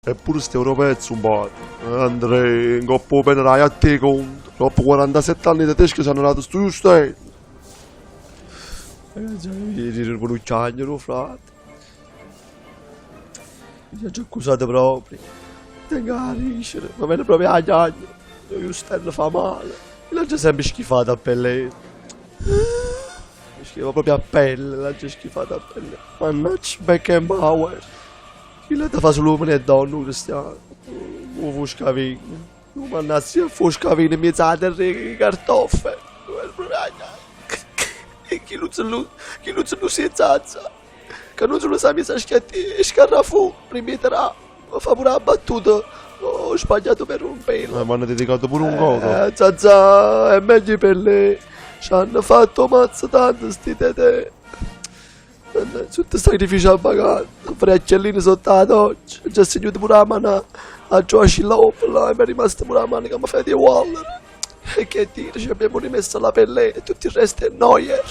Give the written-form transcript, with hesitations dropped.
Eppure sti europezzi un po'. Andrei, in coppa penerai a te conto. Dopo 47 anni di tedeschi sono nato stu stai. Ragazzi, io per un cagnolo, frate. Mi ha già accusato proprio. Tengo a riscere, ma viene proprio a cagnolo. Io stello fa male. L'ha già sempre schifato a pelle. Mi schifa proprio a pelle, l'ha già schifato a pelle. Mannaggia Beckenbauer. Chi le fa solo uomini e donne, Cristiano? Fuscavini. Mannaggia, Fuscavini, mezza terra e cartoffe. E chi non se lo si zazza? Che non se lo sa mi sa schiatti, scarrafù, rimetterà. Fa pure la battuta. Ho sbagliato per un pelo. Ma hanno dedicato pure un gol. Zazza, è meglio per lei. Ci hanno fatto mazza tanto sti tete. Tutti sacrifici a pagare. Frecciellini sotto la doccia. Già segnato pure la mano a Josh Love. Là, e mi è rimasta pure la mano che mi fa di Waller. E che dire, ci abbiamo rimesso la pelle e tutto il resto è Neuer.